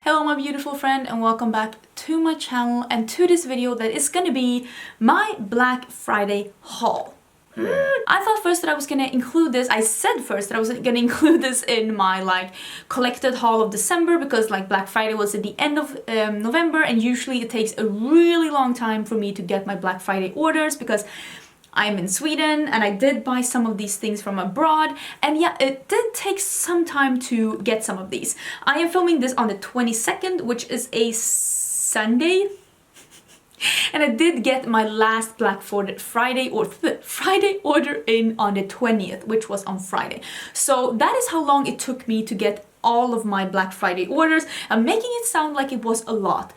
Hello my beautiful friend and welcome back to my channel and to this video that is gonna be my Black Friday haul. I thought first that I was gonna include this, I said first that I was gonna include this in my collected haul of December because Black Friday was at the end of November and usually it takes a really long time for me to get my Black Friday orders because I'm in Sweden and I did buy some of these things from abroad, and yeah, it did take some time to get some of these. I am filming this on the 22nd, which is a Sunday, and I did get my last Black Friday order in on the 20th, which was on Friday. So that is how long it took me to get all of my Black Friday orders. I'm making it sound like it was a lot.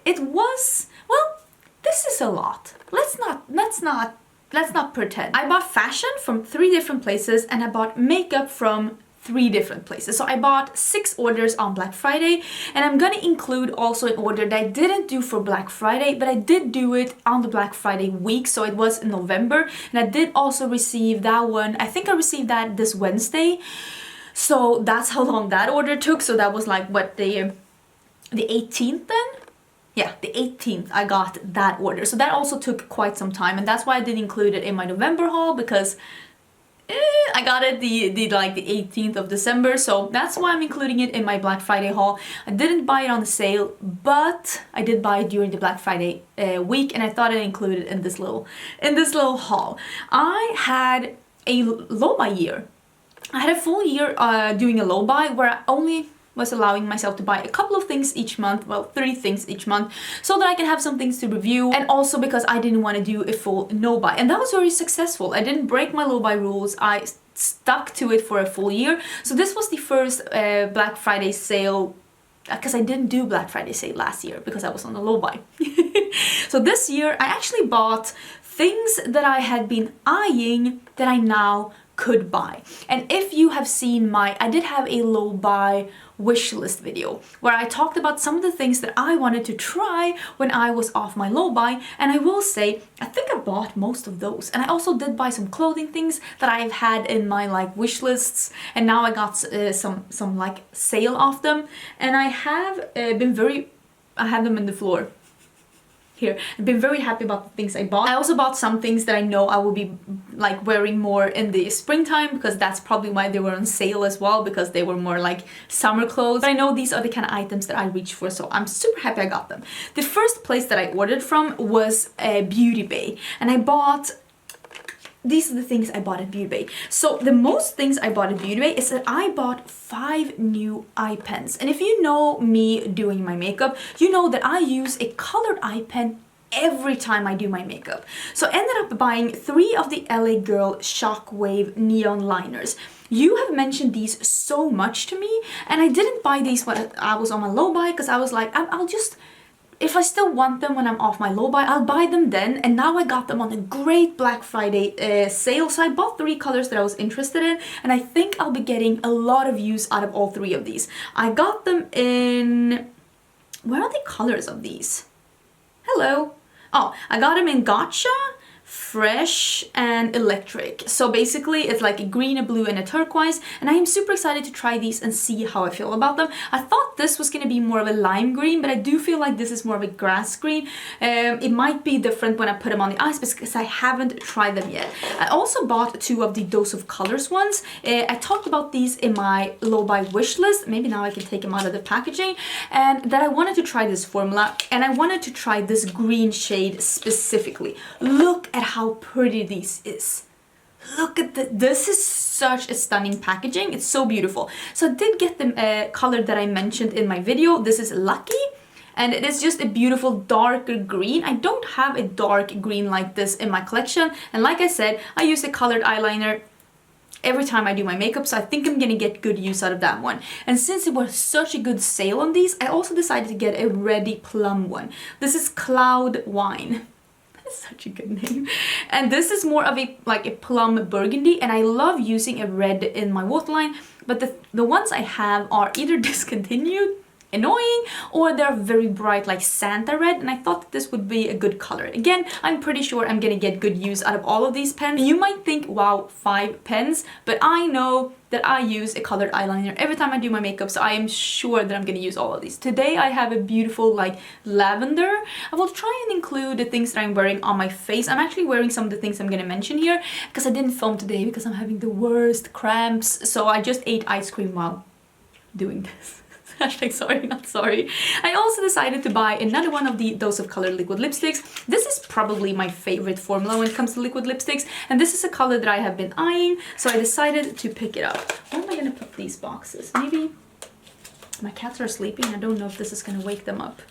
It was, well, this is a lot. Let's not pretend. I bought fashion from 3 different places and I bought makeup from 3 different places. So I bought 6 orders on Black Friday, and I'm gonna include also an order that I didn't do for Black Friday, but I did do it on the Black Friday week, so it was in November, and I did also receive that one. I think I received that this Wednesday. So that's how long that order took. So that was like what, the 18th then? Yeah, the 18th I got that order. So that also took quite some time, and that's why I didn't include it in my November haul because I got it the 18th of December, so that's why I'm including it in my Black Friday haul. I didn't buy it on the sale, but I did buy it during the Black Friday week, and I thought I'd include it in this little haul. I had a low buy year. I had a full year doing a low buy where I only was allowing myself to buy a couple of things each month, well, 3 things each month, so that I can have some things to review, and also because I didn't want to do a full no buy, and that was very successful. I didn't break my low buy rules. I stuck to it for a full year. So this was the first Black Friday sale, because I didn't do Black Friday sale last year because I was on the low buy. So this year I actually bought things that I had been eyeing that I now could buy. And if you have seen I did have a low buy wish list video where I talked about some of the things that I wanted to try when I was off my low buy, and I will say I think I bought most of those, and I also did buy some clothing things that I've had in my wish lists, and now I got some sale off them, and I have I have them in the floor here. I've been very happy about the things I bought. I also bought some things that I know I will be wearing more in the springtime, because that's probably why they were on sale as well, because they were more summer clothes. But I know these are the kind of items that I reach for, so I'm super happy I got them. The first place that I ordered from was BeautyBay, and I bought these are the things I bought at BeautyBay. So the most things I bought at BeautyBay is that I bought 5 new eye pens. And if you know me doing my makeup, you know that I use a colored eye pen every time I do my makeup. So I ended up buying 3 of the LA Girl Shockwave neon liners. You have mentioned these so much to me, and I didn't buy these when I was on my low buy because I was like, I'll just, if I still want them when I'm off my low buy, I'll buy them then. And now I got them on a great Black Friday sale. So I bought 3 colors that I was interested in, and I think I'll be getting a lot of use out of all 3 of these. I got them in, where are the colors of these? Hello. Oh, I got them in Gotcha, Fresh, and Electric. So basically it's like a green, a blue, and a turquoise, and I am super excited to try these and see how I feel about them. I thought this was gonna be more of a lime green, but I do feel like this is more of a grass green. It might be different when I put them on the eyes because I haven't tried them yet. I also bought 2 of the Dose of Colors ones. I talked about these in my low buy wish list. Maybe now I can take them out of the packaging, and that I wanted to try this formula, and I wanted to try this green shade specifically. Look at how pretty this is. Look at this is such a stunning packaging. It's so beautiful. So I did get the color that I mentioned in my video. This is Lucky, and it is just a beautiful darker green. I don't have a dark green like this in my collection, and like I said, I use a colored eyeliner every time I do my makeup, so I think I'm gonna get good use out of that one. And since it was such a good sale on these, I also decided to get a Ready Plum one. This is Cloud Wine. Such a good name. And this is more of a plum burgundy, and I love using a red in my waterline, but the ones I have are either discontinued annoying, or they're very bright like Santa red, and I thought that this would be a good color. Again, I'm pretty sure I'm gonna get good use out of all of these pens. You might think, wow, 5 pens, but I know that I use a colored eyeliner every time I do my makeup, so I am sure that I'm gonna use all of these. Today I have a beautiful like lavender. I will try and include the things that I'm wearing on my face. I'm actually wearing some of the things I'm gonna mention here because I didn't film today because I'm having the worst cramps, so I just ate ice cream while doing this. Hashtag sorry, not sorry. I also decided to buy another one of the Dose of Color liquid lipsticks. This is probably my favorite formula when it comes to liquid lipsticks, and this is a color that I have been eyeing, so I decided to pick it up. Where am I gonna put these boxes? Maybe my cats are sleeping. I don't know if this is gonna wake them up.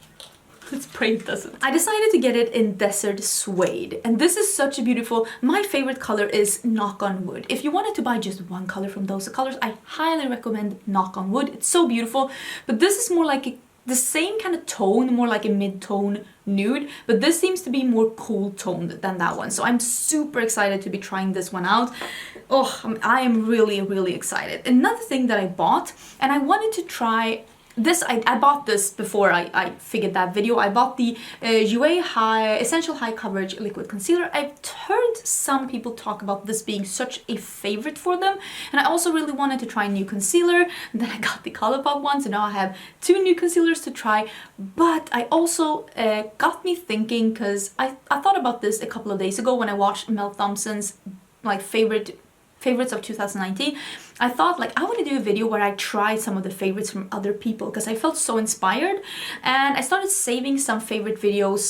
Let's pray it doesn't. I decided to get it in Desert Suede, and this is such a beautiful, my favorite color is Knock on Wood. If you wanted to buy just one color from Dose of Colors, I highly recommend Knock on Wood. It's so beautiful, but this is more like the same kind of tone, more like a mid-tone nude, but this seems to be more cool toned than that one. So I'm super excited to be trying this one out. Oh, I am really, really excited. Another thing that I bought, and I wanted to try this, I bought this before I figured that video. I bought the UA Essential High Coverage Liquid Concealer. I've heard some people talk about this being such a favorite for them, and I also really wanted to try a new concealer. And then I got the ColourPop one, so now I have 2 new concealers to try. But I also got me thinking, because I thought about this a couple of days ago when I watched Mel Thompson's like favorites of 2019. I thought like I want to do a video where I try some of the favorites from other people because I felt so inspired, and I started saving some favorite videos,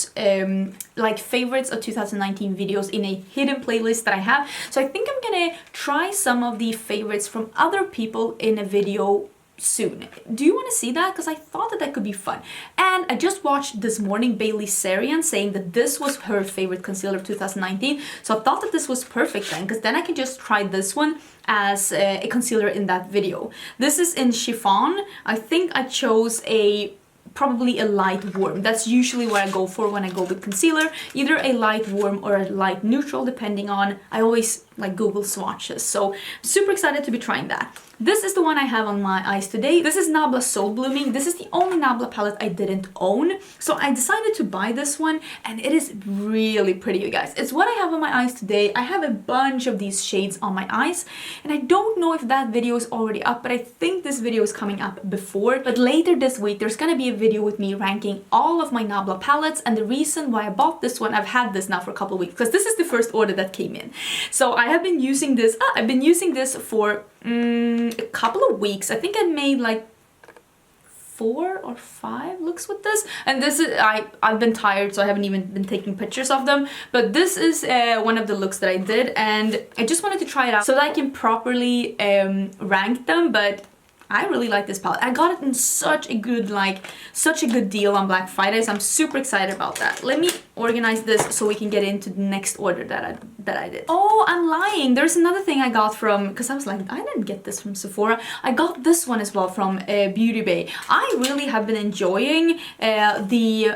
like favorites of 2019 videos in a hidden playlist that I have. So I think I'm gonna try some of the favorites from other people in a video soon. Do you want to see that? Because I thought that could be fun. And I just watched this morning Bailey Sarian saying that this was her favorite concealer of 2019, so I thought that this was perfect then, because then I can just try this one as a concealer in that video. This is in Chiffon. I think I chose probably a light warm. That's usually what I go for when I go with concealer, either a light warm or a light neutral, depending on, I always like Google swatches. So super excited to be trying that. This is the one I have on my eyes today. This is Nabla Soul Blooming. This is the only Nabla palette I didn't own, so I decided to buy this one, and it is really pretty, you guys. It's what I have on my eyes today. I have a bunch of these shades on my eyes, and I don't know if that video is already up, but I think this video is coming up before. But later this week, there's gonna be a video with me ranking all of my Nabla palettes, and the reason why I bought this one, I've had this now for a couple of weeks, because this is the first order that came in. So I have been using this, I've been using this for a couple of weeks. I think I made like 4 or 5 looks with this, and this is I've been tired, so I haven't even been taking pictures of them, but this is one of the looks that I did, and I just wanted to try it out so that I can properly rank them. But I really like this palette. I got it in such a good deal on Black Friday, so I'm super excited about that. Let me organize this so we can get into the next order that I did. Oh, I'm lying. There's another thing I got from, because I was like, I didn't get this from Sephora. I got this one as well from BeautyBay. I really have been enjoying the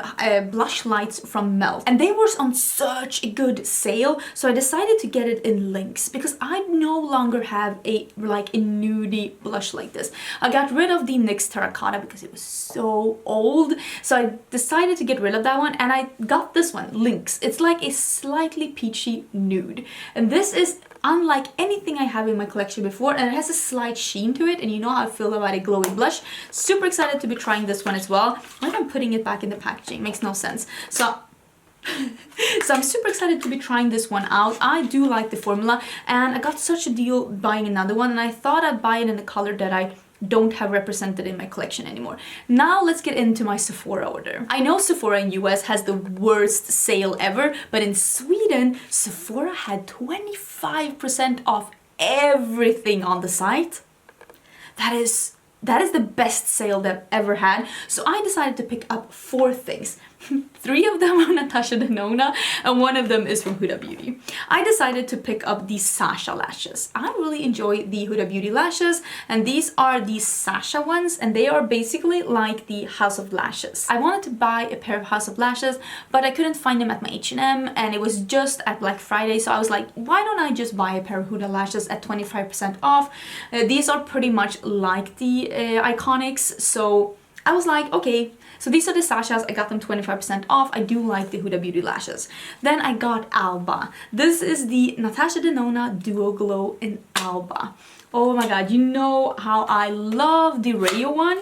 blush lights from Melt, and they were on such a good sale, so I decided to get it in Lynx because I no longer have a nudie blush like this. I got rid of the NYX Terracotta because it was so old, so I decided to get rid of that one, and I got this one, Lynx. It's like a slightly peachy nude, and this is unlike anything I have in my collection before, and it has a slight sheen to it, and you know how I feel about a glowy blush. Super excited to be trying this one as well. Like I'm putting it back in the packaging, makes no sense. So I'm super excited to be trying this one out. I do like the formula, and I got such a deal buying another one, and I thought I'd buy it in a color that I don't have represented in my collection anymore. Now let's get into my Sephora order. I know Sephora in US has the worst sale ever, but in Sweden, Sephora had 25% off everything on the site. That is the best sale they've ever had. So I decided to pick up 4 things. 3 of them are Natasha Denona, and 1 of them is from Huda Beauty. I decided to pick up the Sasha lashes. I really enjoy the Huda Beauty lashes, and these are the Sasha ones, and they are basically like the House of Lashes. I wanted to buy a pair of House of Lashes, but I couldn't find them at my H&M, and it was just at Black Friday, so I was like, why don't I just buy a pair of Huda lashes at 25% off? These are pretty much like the Iconics, so I was like, okay, so these are the sachets. I got them 25% off. I do like the Huda Beauty lashes. Then I got Alba. This is the Natasha Denona Duo Glow in Alba. Oh my god, you know how I love the Rayo one.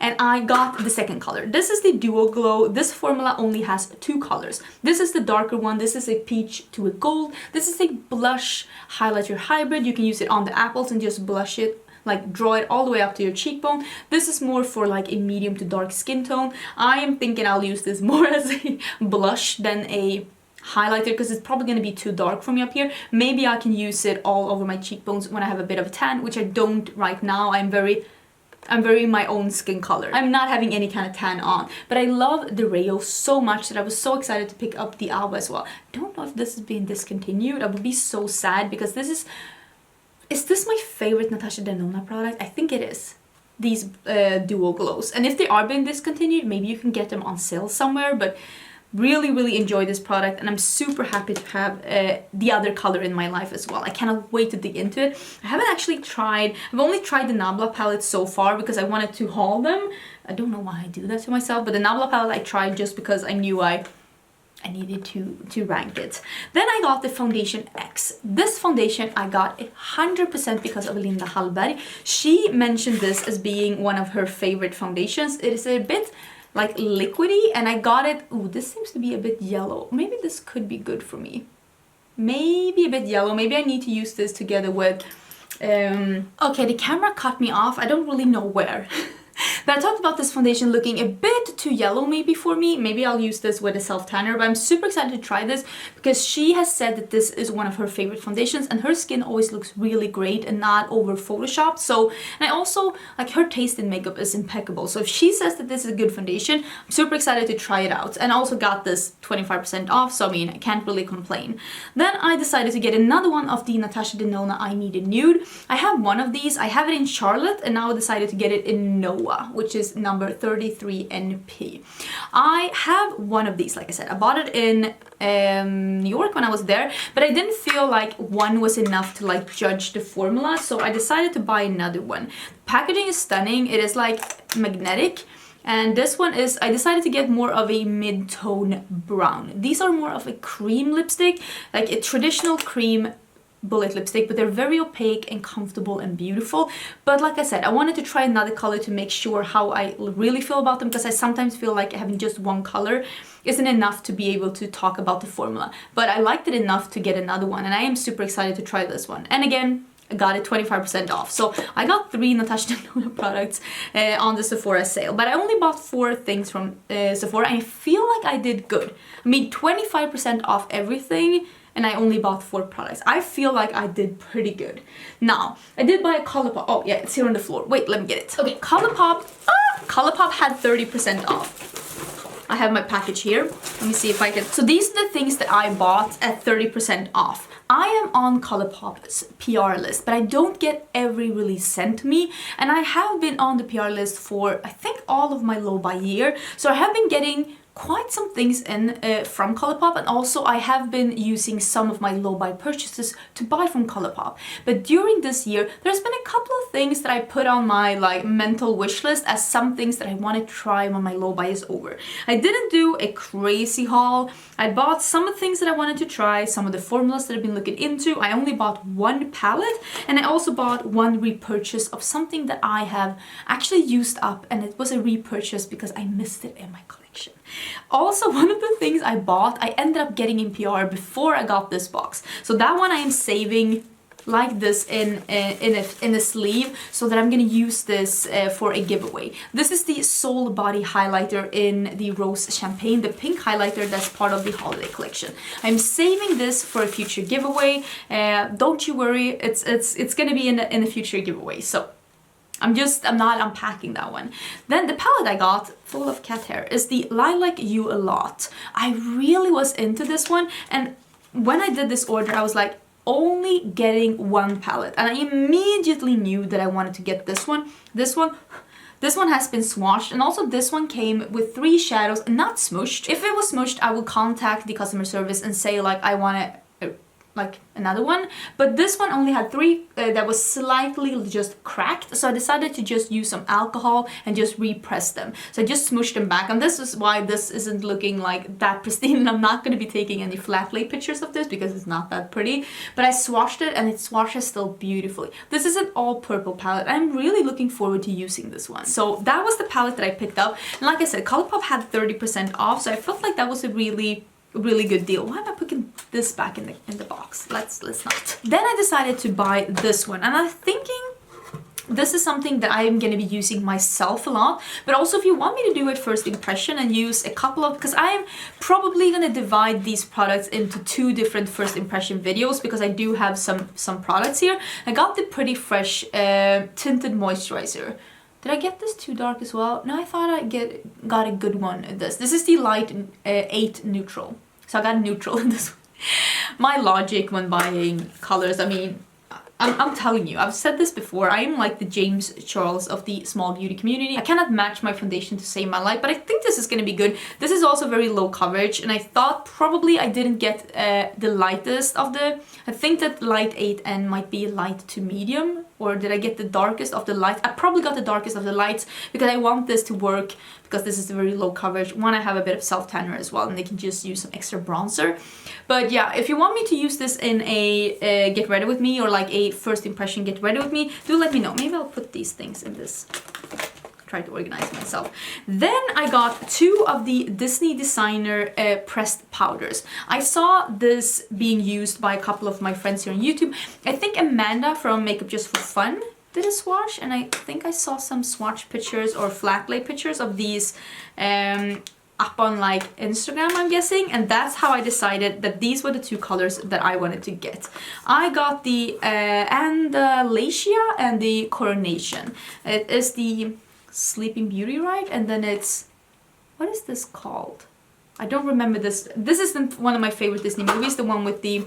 And I got the second color. This is the Duo Glow. This formula only has 2 colors. This is the darker one. This is a peach to a gold. This is a blush highlighter hybrid. You can use it on the apples and just blush it, like draw it all the way up to your cheekbone. This is more for like a medium to dark skin tone. I am thinking I'll use this more as a blush than a highlighter because it's probably going to be too dark for me up here. Maybe I can use it all over my cheekbones when I have a bit of a tan, which I don't right now. I'm very my own skin color. I'm not having any kind of tan on, but I love the Rayo so much that I was so excited to pick up the Alba as well. I don't know if this is being discontinued. I would be so sad because this is this my favorite Natasha Denona product? I think it is. These Duo Glows. And if they are being discontinued, maybe you can get them on sale somewhere, but really enjoy this product, and I'm super happy to have the other color in my life as well. I cannot wait to dig into it. I haven't actually tried, I've only tried the Nabla palette so far because I wanted to haul them. I don't know why I do that to myself, but the Nabla palette I tried just because I knew I needed to rank it. Then I got the Foundation X. This foundation I got 100% because of Linda Hallberg. She mentioned this as being one of her favorite foundations. It is a bit like liquidy, and I got it. Ooh, this seems to be a bit yellow. Maybe this could be good for me. Maybe a bit yellow. Maybe I need to use this together with okay, the camera cut me off. I don't really know where. But I talked about this foundation looking a bit too yellow maybe for me. Maybe I'll use this with a self-tanner, but I'm super excited to try this because she has said that this is one of her favorite foundations, and her skin always looks really great and not over photoshopped. So, and I also, like, her taste in makeup is impeccable. So if she says that this is a good foundation, I'm super excited to try it out. And I also got this 25% off, so I mean, I can't really complain. Then I decided to get another one of the Natasha Denona I Need a Nude. I have one of these. I have it in Charlotte, and now I decided to get it in Noah, which is number 33 NP. I have one of these, like I said. I bought it in New York when I was there, but I didn't feel like one was enough to like judge the formula, so I decided to buy another one. Packaging is stunning. It is like magnetic. And this one is, I decided to get more of a mid-tone brown. These are more of a cream lipstick, like a traditional cream bullet lipstick, but they're very opaque and comfortable and beautiful. But like I said, I wanted to try another color to make sure how I really feel about them, because I sometimes feel like having just one color isn't enough to be able to talk about the formula. But I liked it enough to get another one, and I am super excited to try this one. And again, I got it 25% off. So I got 3 Natasha Denona products on the Sephora sale. But I only bought 4 things from Sephora, and I feel like I did good. I mean, 25% off everything, and I only bought 4 products. I feel like I did pretty good. Now, I did buy a ColourPop. Oh yeah, it's here on the floor. Wait, let me get it. Okay, ColourPop. ColourPop had 30% off. I have my package here. Let me see if I can. So these are the things that I bought at 30% off. I am on ColourPop's PR list, but I don't get every release sent to me. And I have been on the PR list for, I think, all of my low buy year. So I have been getting quite some things in from ColourPop, and also I have been using some of my low buy purchases to buy from ColourPop. But during this year, there's been a couple of things that I put on my like mental wish list as some things that I want to try when my low buy is over. I didn't do a crazy haul. I bought some of the things that I wanted to try, some of the formulas that I've been looking into. I only bought 1 palette, and I also bought 1 repurchase of something that I have actually used up, and it was a repurchase because I missed it in my collection. Also, one of the things I bought, I ended up getting in PR before I got this box. So that one I am saving like this in a sleeve, so that I'm gonna use this for a giveaway. This is the Soul Body highlighter in the Rose Champagne, the pink highlighter that's part of the holiday collection. I'm saving this for a future giveaway. Don't you worry, it's gonna be in a future giveaway. So I'm not unpacking that one. Then the palette I got, full of cat hair, is the Lilac You A Lot. I really was into this one, and when I did this order, I was like, only getting 1 palette, and I immediately knew that I wanted to get this one. This one has been swatched, and also this one came with 3 shadows, not smooshed. If it was smooshed, I would contact the customer service and say like, I want like another one, but this one only had 3 that was slightly just cracked, so I decided to just use some alcohol and just repress them. So I just smooshed them back, and this is why this isn't looking like that pristine, and I'm not going to be taking any flat lay pictures of this because it's not that pretty, but I swatched it and it swatches still beautifully. This is an all purple palette. I'm really looking forward to using this one. So that was the palette that I picked up, and like I said, ColourPop had 30% off, so I felt like that was a really good deal. Why am I putting this back in the box? Let's not. Then I decided to buy this one, and I'm thinking this is something that I'm going to be using myself a lot, but also if you want me to do a first impression and use a couple of, because I'm probably going to divide these products into 2 different first impression videos, because I do have some products here. I got the Pretty Fresh tinted moisturizer. Did I get this too dark as well? No, I thought I got a good one in this. This is the light 8 neutral. So I got a neutral in this one. My logic when buying colors, I mean, I'm telling you, I've said this before, I am like the James Charles of the small beauty community. I cannot match my foundation to save my life, but I think this is going to be good. This is also very low coverage, and I thought probably I didn't get the lightest of the... I think that light 8N might be light to medium, or did I get the darkest of the lights? I probably got the darkest of the lights because I want this to work, because this is very low coverage. One, I have a bit of self-tanner as well, and they can just use some extra bronzer. But yeah, if you want me to use this in a get ready with me, or like a first impression get ready with me, do let me know. Maybe I'll put these things in this. Try to organize myself. Then I got 2 of the Disney designer pressed powders. I saw this being used by a couple of my friends here on YouTube. I think Amanda from Makeup Just for Fun did a swatch, and I think I saw some swatch pictures or flat lay pictures of these up on like Instagram, I'm guessing, and that's how I decided that these were the 2 colors that I wanted to get. I got the Angelica and the Coronation. It is the Sleeping Beauty, right? And then it's, what is this called? I don't remember this. This isn't one of my favorite Disney movies, the one with the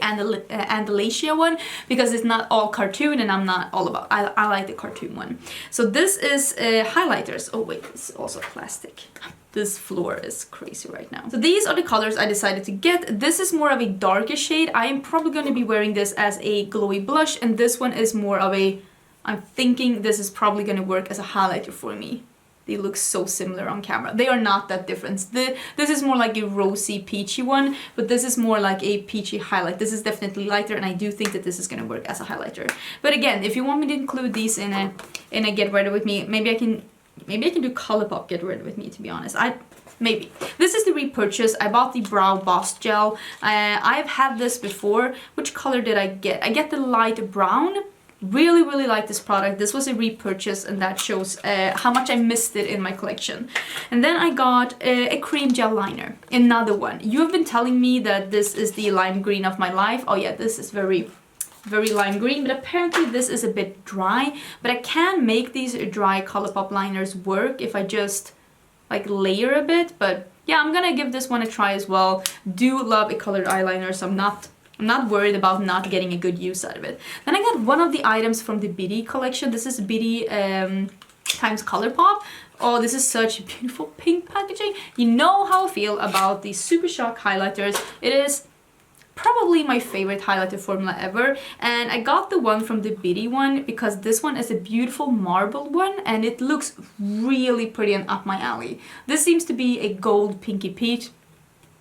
Angelica one, because it's not all cartoon, and I'm not all about, I like the cartoon one. So this is highlighters. Oh wait, it's also plastic. This floor is crazy right now. So these are the colors I decided to get. This is more of a darker shade. I am probably going to be wearing this as a glowy blush, and this one is more of a, I'm thinking this is probably going to work as a highlighter for me. They look so similar on camera. They are not that different. This is more like a rosy peachy one, but this is more like a peachy highlight. This is definitely lighter, and I do think that this is going to work as a highlighter. But again, if you want me to include these in a get ready with me, maybe I can do ColourPop get ready with me, to be honest. Maybe. This is the repurchase. I bought the Brow Boss Gel. I've had this before. Which color did I get? I get the light brown. Really like this product. This was a repurchase, and that shows how much I missed it in my collection. And then I got a cream gel liner, another one. You have been telling me that this is the lime green of my life. Oh yeah, this is very lime green, but apparently this is a bit dry. But I can make these dry ColourPop liners work if I just like layer a bit. But yeah, I'm gonna give this one a try as well. Do love a colored eyeliner, so I'm not worried about not getting a good use out of it. Then I got one of the items from the Beauty collection. This is Beauty times ColourPop. Oh, this is such beautiful pink packaging. You know how I feel about these Super Shock highlighters. It is probably my favorite highlighter formula ever, and I got the one from the Beauty one because this one is a beautiful marble one, and it looks really pretty and up my alley. This seems to be a gold pinky peach.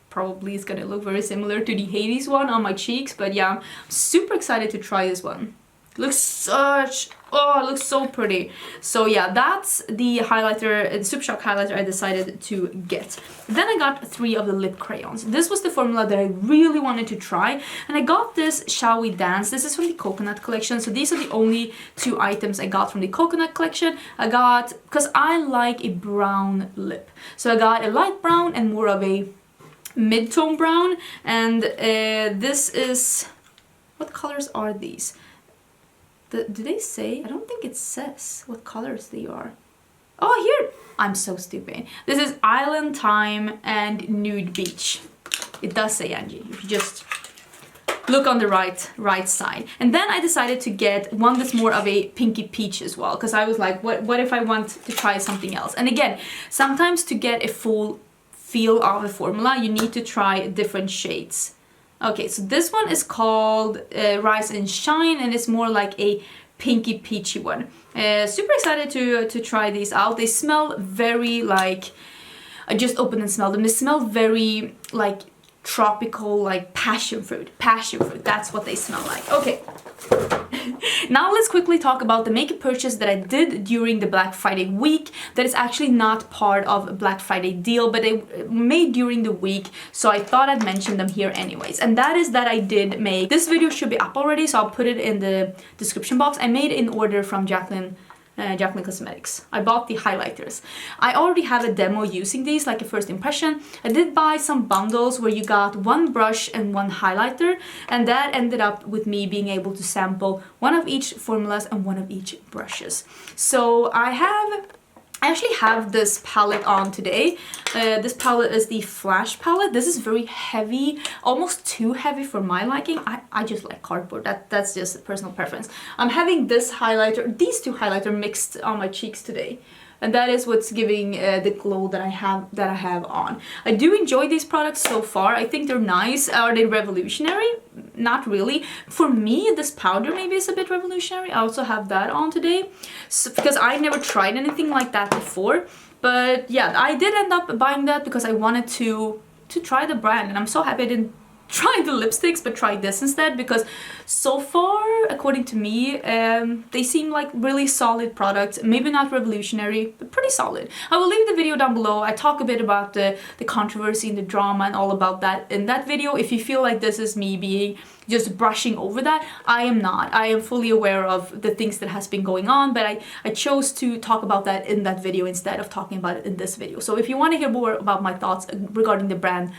Probably is gonna look very similar to the Hades one on my cheeks, but yeah, I'm super excited to try this one. It looks it looks so pretty. So yeah, that's the highlighter, the Super Shock highlighter I decided to get. Then I got 3 of the lip crayons. This was the formula that I really wanted to try, and I got this Shall We Dance. This is from the Coconut collection, so these are the only 2 items I got from the Coconut collection. I got, because I like a brown lip, so I got a light brown and more of a mid-tone brown, and this is, what colors are these? Do they say? I don't think it says what colors they are. Oh, here! I'm so stupid. This is Island Time and Nude Beach. It does say, Angie, if you just look on the right side. And then I decided to get one that's more of a pinky peach as well, because I was like, what if I want to try something else? And again, sometimes to get a full feel of a formula, you need to try different shades. Okay, so this one is called Rise and Shine, and it's more like a pinky peachy one. Super excited to try these out. They smell very like, I just opened and smelled them. They smell very like tropical, like passion fruit. Passion fruit, that's what they smell like. Okay. Now let's quickly talk about the makeup purchase that I did during the Black Friday week that is actually not part of a Black Friday deal, but they made during the week, so I thought I'd mention them here anyways. And that is that I did make, this video should be up already, so I'll put it in the description box. I made an order from Jaclyn Cosmetics. I bought the highlighters. I already have a demo using these, like a first impression. I did buy some bundles where you got one brush and one highlighter, and that ended up with me being able to sample one of each formulas and one of each brushes. So I actually have this palette on today. This palette is the Flash palette. This is very heavy, almost too heavy for my liking. I just like cardboard. That's just a personal preference. I'm having this highlighter, these two highlighter mixed on my cheeks today. And that is what's giving the glow that I have on. I do enjoy these products so far. I think they're nice. Are they revolutionary? Not really. For me, this powder maybe is a bit revolutionary. I also have that on today, so, because I never tried anything like that before. But yeah, I did end up buying that because I wanted to try the brand, and I'm so happy I didn't try the lipsticks but try this instead, because so far, according to me, they seem like really solid products. Maybe not revolutionary, but pretty solid. I will leave the video down below. I talk a bit about the controversy and the drama and all about that in that video. If you feel like this is me being just brushing over that, I am not. I am fully aware of the things that has been going on, but I chose to talk about that in that video instead of talking about it in this video. So if you want to hear more about my thoughts regarding the brand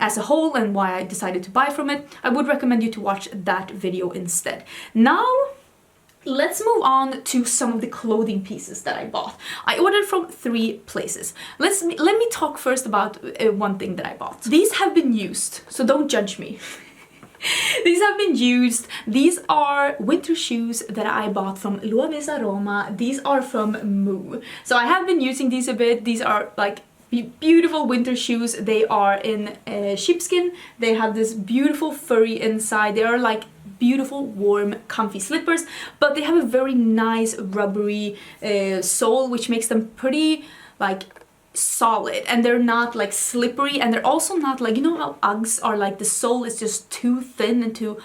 as a whole and why I decided to buy from it, I would recommend you to watch that video instead. Now, let's move on to some of the clothing pieces that I bought. I ordered from 3 places. Let me talk first about one thing that I bought. These have been used, so don't judge me. These have been used. These are winter shoes that I bought from Louis Aroma. These are from Moo. So I have been using these a bit. These are like beautiful winter shoes. They are in sheepskin. They have this beautiful furry inside. They are like beautiful, warm, comfy slippers, but they have a very nice rubbery sole, which makes them pretty like solid, and they're not like slippery, and they're also not like, you know how Uggs are like the sole is just too thin and too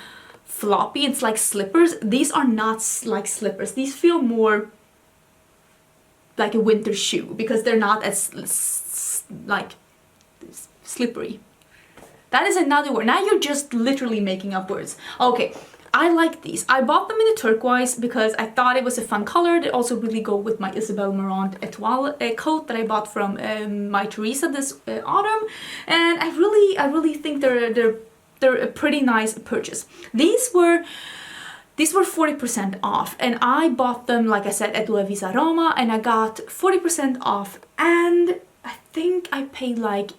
floppy. It's like slippers. These are not like slippers. These feel more like a winter shoe because they're not as like slippery. That is another word. Now you're just literally making up words. Okay, I like these. I bought them in the turquoise because I thought it was a fun color. They also really go with my Isabelle Marant Etoile coat that I bought from my Teresa this autumn, and I really think they're a pretty nice purchase. These were 40% off, and I bought them, like I said, at Louis Aroma, and I got 40% off, and I think I paid like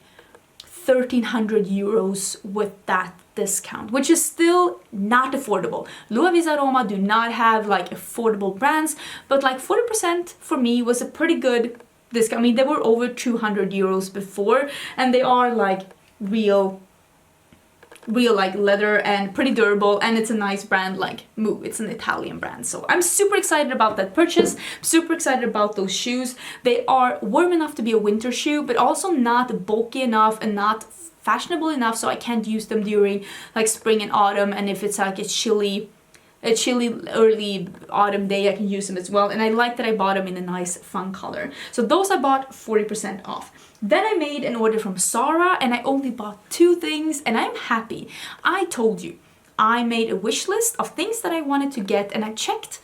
1,300 euros with that discount, which is still not affordable. Louis Aroma do not have like affordable brands, but like 40% for me was a pretty good discount. I mean, they were over 200 euros before, and they are like real like leather and pretty durable, and it's a nice brand like Moo. It's an Italian brand, so I'm super excited about that purchase. Super excited about those shoes. They are warm enough to be a winter shoe, but also not bulky enough and not fashionable enough so I can't use them during like spring and autumn, and if it's like a chilly early autumn day, I can use them as well. And I like that I bought them in a nice fun color. So those I bought 40% off. Then I made an order from Zara, and I only bought 2 things, and I'm happy. I told you, I made a wish list of things that I wanted to get, and I checked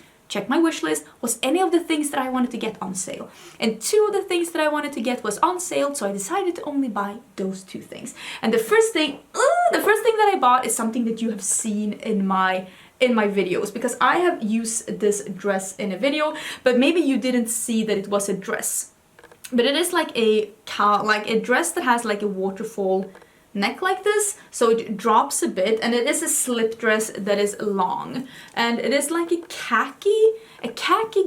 my wish list, was any of the things that I wanted to get on sale. And 2 of the things that I wanted to get was on sale, so I decided to only buy those 2 things. And the first thing that I bought is something that you have seen in my videos, because I have used this dress in a video, but maybe you didn't see that it was a dress. But it is like a dress that has like a waterfall neck like this, so it drops a bit, and it is a slip dress that is long, and it is like a khaki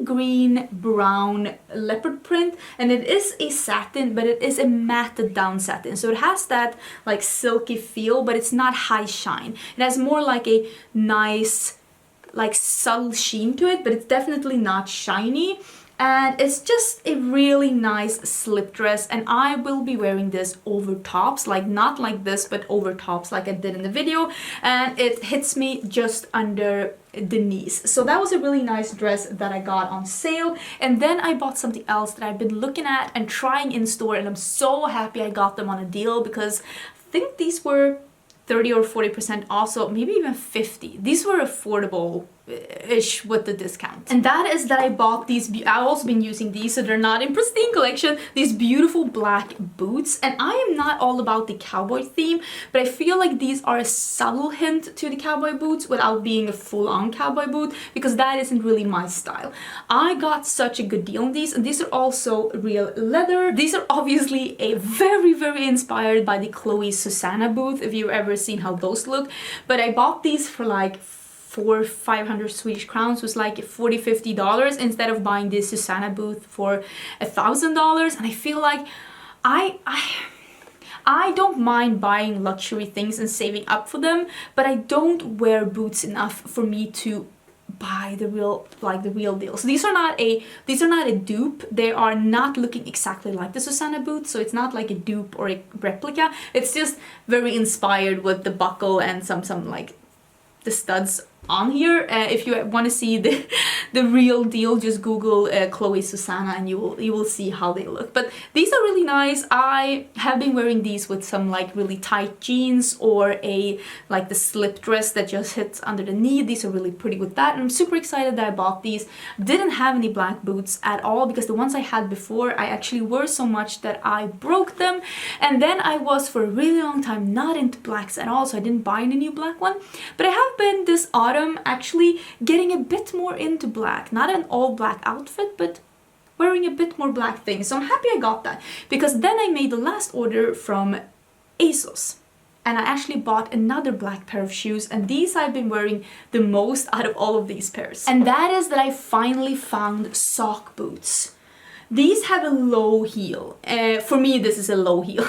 green brown leopard print, and it is a satin, but it is a matted down satin, so it has that like silky feel, but it's not high shine. It has more like a nice like subtle sheen to it, but it's definitely not shiny. And it's just a really nice slip dress, and I will be wearing this over tops, like not like this, but over tops like I did in the video, and it hits me just under the knees. So that was a really nice dress that I got on sale. And then I bought something else that I've been looking at and trying in store, and I'm so happy I got them on a deal, because I think these were 30 or 40% off, so maybe even 50. These were affordable-ish with the discount. And that is that I bought these, I've also been using these, so they're not in pristine collection, these beautiful black boots. And I am not all about the cowboy theme, but I feel like these are a subtle hint to the cowboy boots without being a full-on cowboy boot, because that isn't really my style. I got such a good deal on these, and these are also real leather. These are obviously a very inspired by the Chloe Susanna booth, if you've ever seen how those look. But I bought these for like 400-500 Swedish crowns, was like $40-50, instead of buying this Susanna booth for $1,000. And I feel like I don't mind buying luxury things and saving up for them, but I don't wear boots enough for me to buy the real deal. So these are not a dupe. They are not looking exactly like the Susanna boots, so it's not like a dupe or a replica. It's just very inspired with the buckle and some like the studs on here. If you want to see the real deal, just Google Chloe Susanna and you will see how they look. But these are really nice. I have been wearing these with some like really tight jeans, or like the slip dress that just hits under the knee. These are really pretty with that, and I'm super excited that I bought these. Didn't have any black boots at all, because the ones I had before I actually wore so much that I broke them, and then I was for a really long time not into blacks at all, so I didn't buy any new black one. But I have been this autumn actually getting a bit more into black. Not an all black outfit, but wearing a bit more black things. So I'm happy I got that, because then I made the last order from Asos, and I actually bought another black pair of shoes, and these I've been wearing the most out of all of these pairs. And that is that I finally found sock boots. These have a low heel. For me, this is a low heel.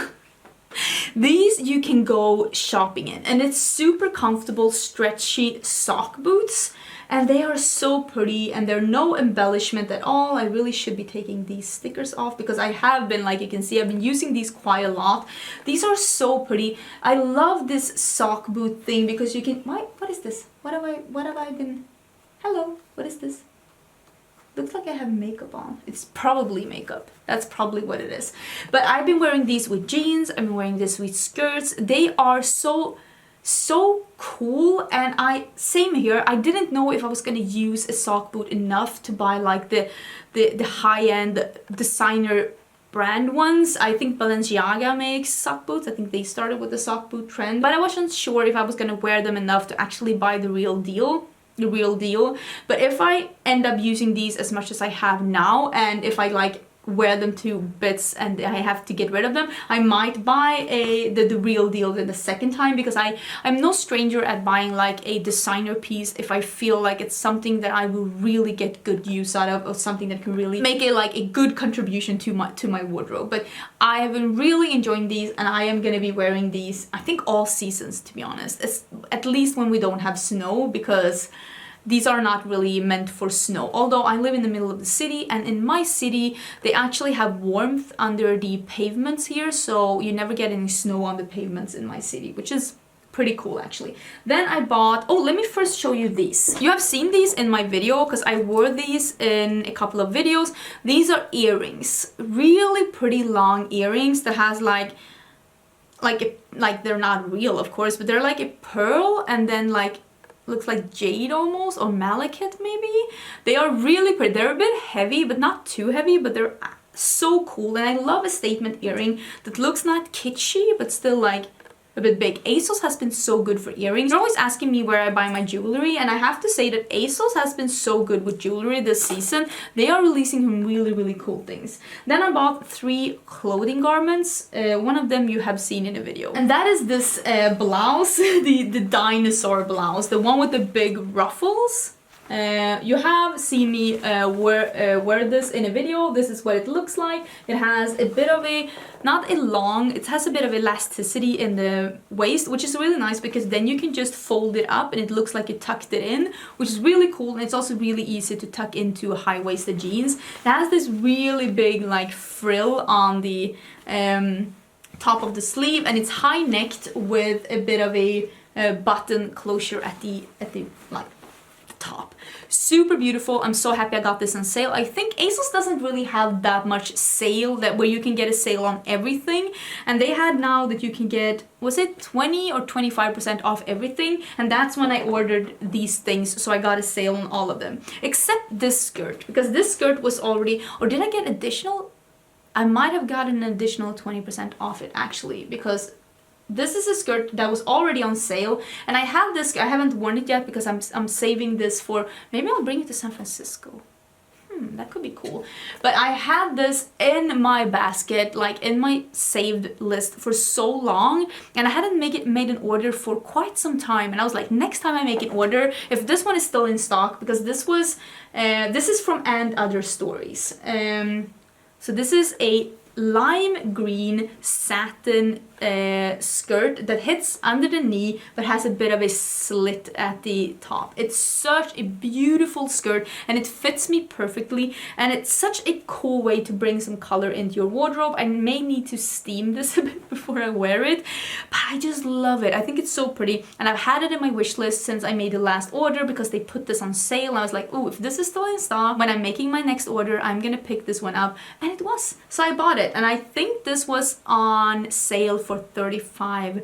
These you can go shopping in, and it's super comfortable stretchy sock boots, and they are so pretty, and they're no embellishment at all. I really should be taking these stickers off, because I have been, like you can see, I've been using these quite a lot. These are so pretty. I love this sock boot thing, because you can, what is this? What have I been, hello, what is this? Looks like I have makeup on. It's probably makeup. That's probably what it is. But I've been wearing these with jeans. I've been wearing this with skirts. They are so cool. And same here. I didn't know if I was gonna use a sock boot enough to buy like the high-end designer brand ones. I think Balenciaga makes sock boots. I think they started with the sock boot trend. But I wasn't sure if I was gonna wear them enough to actually buy the real deal. But if I end up using these as much as I have now, and if I like wear them to bits and I have to get rid of them, I might buy the real deal the second time, because I'm no stranger at buying like a designer piece if I feel like it's something that I will really get good use out of, or something that can really make it like a good contribution to my wardrobe. But I have been really enjoying these, and I am gonna be wearing these I think all seasons, to be honest. It's at least when we don't have snow, because these are not really meant for snow. Although I live in the middle of the city, and in my city they actually have warmth under the pavements here, so you never get any snow on the pavements in my city, which is pretty cool actually. Then I bought, oh, let me first show you these. You have seen these in my video, because I wore these in a couple of videos. These are earrings, really pretty long earrings that has like they're not real of course, but they're like a pearl, and then like looks like jade almost, or malachite maybe. They are really pretty. They're a bit heavy, but not too heavy, but they're so cool. And I love a statement earring that looks not kitschy, but still like a bit big. Asos has been so good for earrings. You're always asking me where I buy my jewelry, and I have to say that Asos has been so good with jewelry this season. They are releasing some really, really cool things. Then I bought 3 clothing garments. One of them you have seen in a video. And that is this blouse, the dinosaur blouse, the one with the big ruffles. You have seen me wear this in a video. This is what it looks like. It has a bit of a, it has a bit of elasticity in the waist, which is really nice because then you can just fold it up and it looks like you tucked it in, which is really cool. And it's also really easy to tuck into high-waisted jeans. It has this really big like frill on the top of the sleeve, and it's high-necked with a bit of a button closure at the like top. Super beautiful. I'm so happy I got this on sale. I think Asos doesn't really have that much sale where you can get a sale on everything, and they had now that you can get, was it 20 or 25% off everything, and that's when I ordered these things, so I got a sale on all of them except this skirt, because this skirt was already, or did I get additional? I might have gotten an additional 20% off it actually, because this is a skirt that was already on sale, and I have this, I haven't worn it yet because I'm saving this for, maybe I'll bring it to San Francisco. That could be cool. But I had this in my basket, like in my saved list for so long, and I hadn't made an order for quite some time, and I was like, next time I make an order, if this one is still in stock, because this was, this is from And Other Stories. So this is a lime green satin skirt that hits under the knee but has a bit of a slit at the top. It's such a beautiful skirt and it fits me perfectly, and it's such a cool way to bring some color into your wardrobe. I may need to steam this a bit before I wear it, but I just love it. I think it's so pretty, and I've had it in my wish list since I made the last order because they put this on sale. I was like, oh, if this is still in stock when I'm making my next order, I'm gonna pick this one up, and it was. So I bought it, and I think this was on sale for 35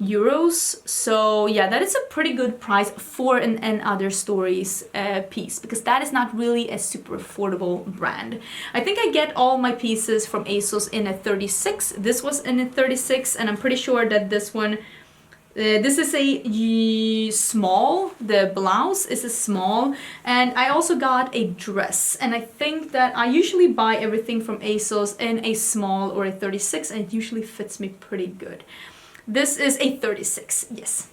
euros. So yeah, that is a pretty good price for an And Other Stories piece, because that is not really a super affordable brand. I think I get all my pieces from Asos in a 36. This was in a 36, and I'm pretty sure that this one, this is a small, the blouse is a small, and I also got a dress, and I think that I usually buy everything from Asos in a small or a 36, and it usually fits me pretty good. This is a 36, yes.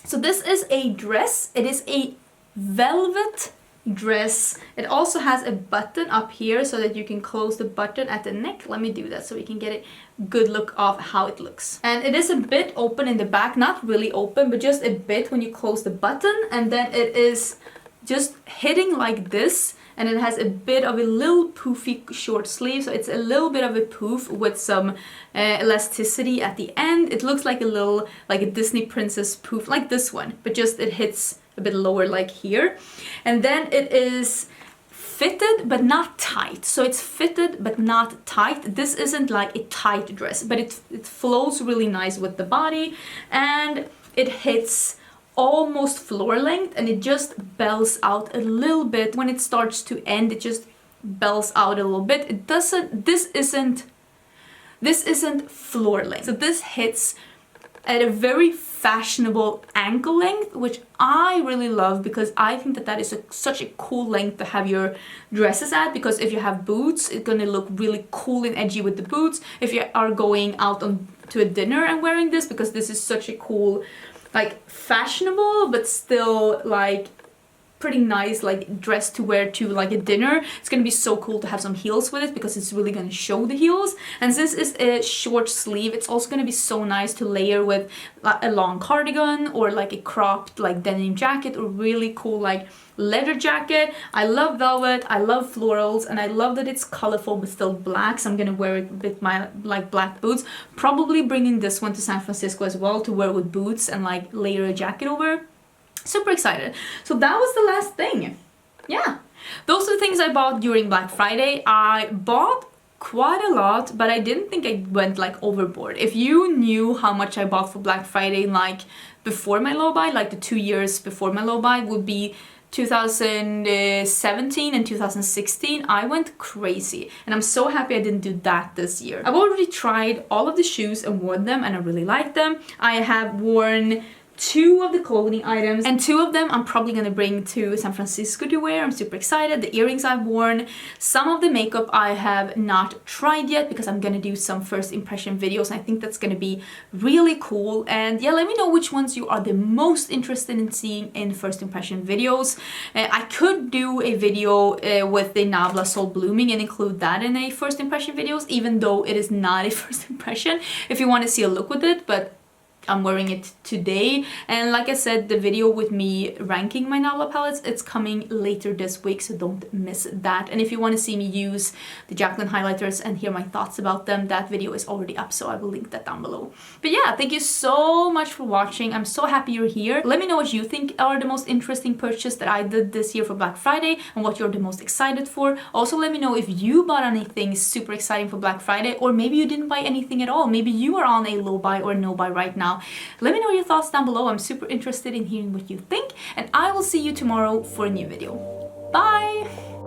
So this is a dress. It is a velvet dress. It also has a button up here so that you can close the button at the neck. Let me do that so we can get a good look of how it looks. And it is a bit open in the back, not really open, but just a bit when you close the button, and then it is just hitting like this, and it has a bit of a little poofy short sleeve, so it's a little bit of a poof with some elasticity at the end. It looks like a little, like a Disney princess poof, like this one, but just it hits a bit lower like here. And then it is fitted but not tight. So it's fitted but not tight. This isn't like a tight dress, but it flows really nice with the body, and it hits almost floor length, and it just bells out a little bit. When it starts to end, it just bells out a little bit. It doesn't, this isn't floor length. So this hits at a very fashionable ankle length, which I really love, because I think that that is such a cool length to have your dresses at, because if you have boots, it's gonna look really cool and edgy with the boots. If you are going out to a dinner and wearing this, because this is such a cool, like fashionable, but still like pretty nice like dress to wear to like a dinner. It's gonna be so cool to have some heels with it, because it's really gonna show the heels. And since this is a short sleeve, it's also gonna be so nice to layer with a long cardigan or like a cropped like denim jacket or really cool like leather jacket. I love velvet, I love florals, and I love that it's colorful but still black, so I'm gonna wear it with my like black boots. Probably bringing this one to San Francisco as well to wear with boots and like layer a jacket over. Super excited. So that was the last thing. Yeah, those are the things I bought during Black Friday. I bought quite a lot, but I didn't think I went like overboard. If you knew how much I bought for Black Friday, like before my low buy, like the 2 years before my low buy, would be 2017 and 2016, I went crazy, and I'm so happy I didn't do that this year. I've already tried all of the shoes and worn them, and I really like them. I have worn 2 of the clothing items, and 2 of them I'm probably gonna bring to San Francisco to wear. I'm super excited. The earrings I've worn. Some of the makeup I have not tried yet because I'm gonna do some first impression videos, and I think that's gonna be really cool. And yeah, let me know which ones you are the most interested in seeing in first impression videos. I could do a video with the Nabla Soul Blooming and include that in a first impression videos, even though it is not a first impression, if you want to see a look with it, but I'm wearing it today. And like I said, the video with me ranking my Nabla palettes, it's coming later this week, so don't miss that. And if you want to see me use the Jaclyn highlighters and hear my thoughts about them, that video is already up, so I will link that down below. But yeah, thank you so much for watching. I'm so happy you're here. Let me know what you think are the most interesting purchase that I did this year for Black Friday and what you're the most excited for. Also, let me know if you bought anything super exciting for Black Friday, or maybe you didn't buy anything at all. Maybe you are on a low buy or no buy right now. Let me know your thoughts down below. I'm super interested in hearing what you think, and I will see you tomorrow for a new video. Bye!